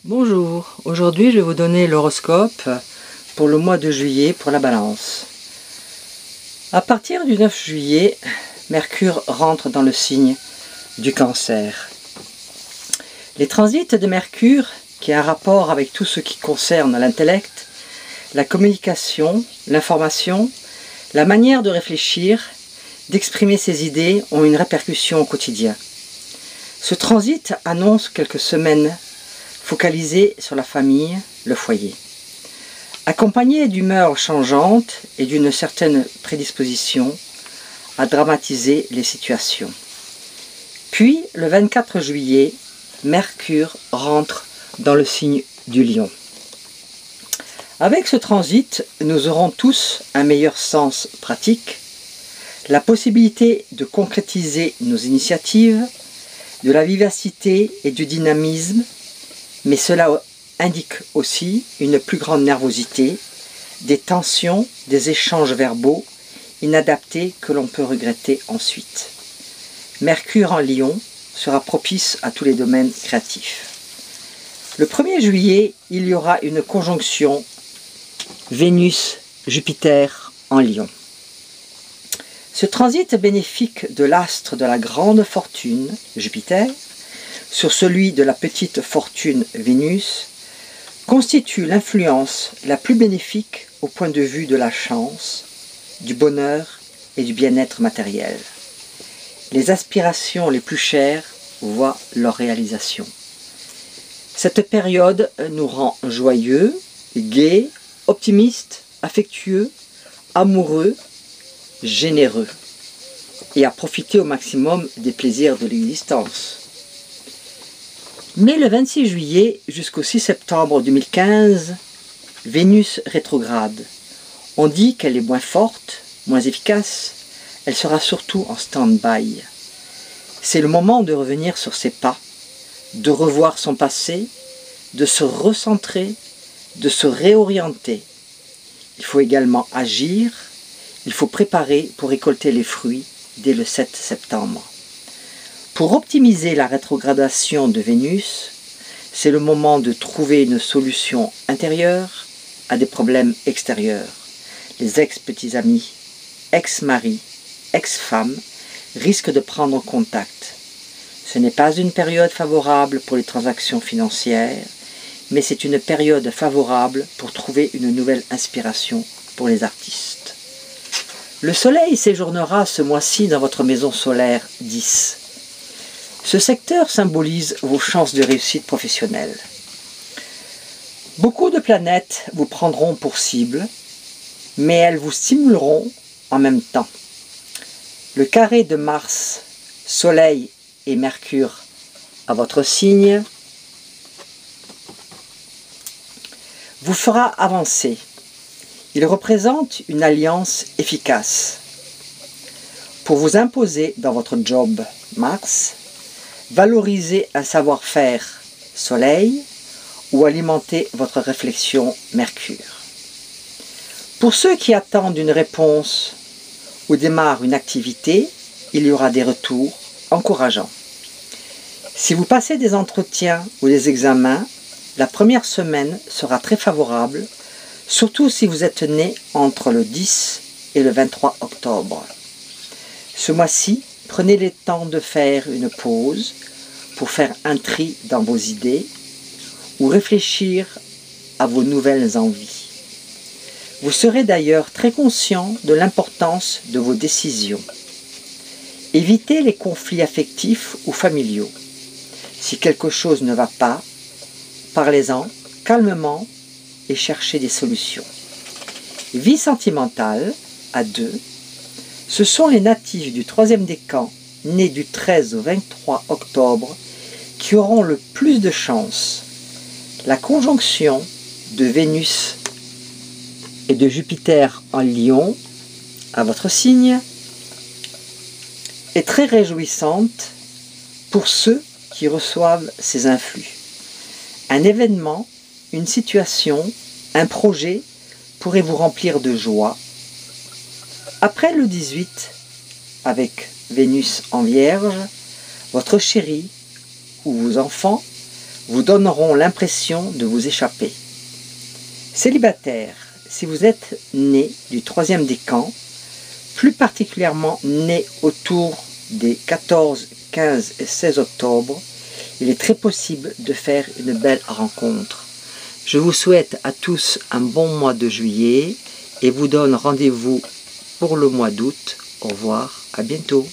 Bonjour, aujourd'hui je vais vous donner l'horoscope pour le mois de juillet pour la Balance. À partir du 9 juillet, Mercure rentre dans le signe du Cancer. Les transits de Mercure, qui a un rapport avec tout ce qui concerne l'intellect, la communication, l'information, la manière de réfléchir, d'exprimer ses idées, ont une répercussion au quotidien. Ce transit annonce quelques semaines focalisées sur la famille, le foyer. Accompagné d'humeurs changeantes et d'une certaine prédisposition à dramatiser les situations. Puis, le 24 juillet, Mercure rentre dans le signe du Lion. Avec ce transit, nous aurons tous un meilleur sens pratique, la possibilité de concrétiser nos initiatives, de la vivacité et du dynamisme, mais cela indique aussi une plus grande nervosité, des tensions, des échanges verbaux inadaptés que l'on peut regretter ensuite. Mercure en Lion sera propice à tous les domaines créatifs. Le 1er juillet, il y aura une conjonction Vénus-Jupiter en Lion. Ce transit bénéfique de l'astre de la grande fortune, Jupiter, sur celui de la petite fortune, Vénus, constitue l'influence la plus bénéfique au point de vue de la chance, du bonheur et du bien-être matériel. Les aspirations les plus chères voient leur réalisation. Cette période nous rend joyeux, gais, optimistes, affectueux, amoureux, généreux et à profiter au maximum des plaisirs de l'existence. Mais le 26 juillet jusqu'au 6 septembre 2015, Vénus rétrograde. On dit qu'elle est moins forte, moins efficace, elle sera surtout en stand-by. C'est le moment de revenir sur ses pas, de revoir son passé, de se recentrer, de se réorienter. Il faut également agir, il faut préparer pour récolter les fruits dès le 7 septembre. Pour optimiser la rétrogradation de Vénus, c'est le moment de trouver une solution intérieure à des problèmes extérieurs. Les ex-petits amis, ex-maris, ex-femmes risquent de prendre contact. Ce n'est pas une période favorable pour les transactions financières, mais c'est une période favorable pour trouver une nouvelle inspiration pour les artistes. Le soleil séjournera ce mois-ci dans votre maison solaire 10. Ce secteur symbolise vos chances de réussite professionnelle. Beaucoup de planètes vous prendront pour cible, mais elles vous stimuleront en même temps. Le carré de Mars, Soleil et Mercure à votre signe vous fera avancer. Il représente une alliance efficace pour vous imposer dans votre job Mars, valoriser un savoir-faire Soleil ou alimenter votre réflexion Mercure. Pour ceux qui attendent une réponse ou démarrent une activité, il y aura des retours encourageants. Si vous passez des entretiens ou des examens, la première semaine sera très favorable, surtout si vous êtes né entre le 10 et le 23 octobre. Ce mois-ci, prenez le temps de faire une pause pour faire un tri dans vos idées ou réfléchir à vos nouvelles envies. Vous serez d'ailleurs très conscient de l'importance de vos décisions. Évitez les conflits affectifs ou familiaux. Si quelque chose ne va pas, parlez-en calmement et cherchez des solutions. Vie sentimentale, à 2. Ce sont les natifs du 3e décan, nés du 13 au 23 octobre, qui auront le plus de chance. La conjonction de Vénus et de Jupiter en Lion, à votre signe, est très réjouissante pour ceux qui reçoivent ces influx. Un événement, une situation, un projet pourrait vous remplir de joie. Après le 18, avec Vénus en Vierge, votre chéri ou vos enfants vous donneront l'impression de vous échapper. Célibataire, si vous êtes né du 3e décan, plus particulièrement né autour des 14, 15 et 16 octobre, il est très possible de faire une belle rencontre. Je vous souhaite à tous un bon mois de juillet et vous donne rendez-vous pour le mois d'août. Au revoir, à bientôt.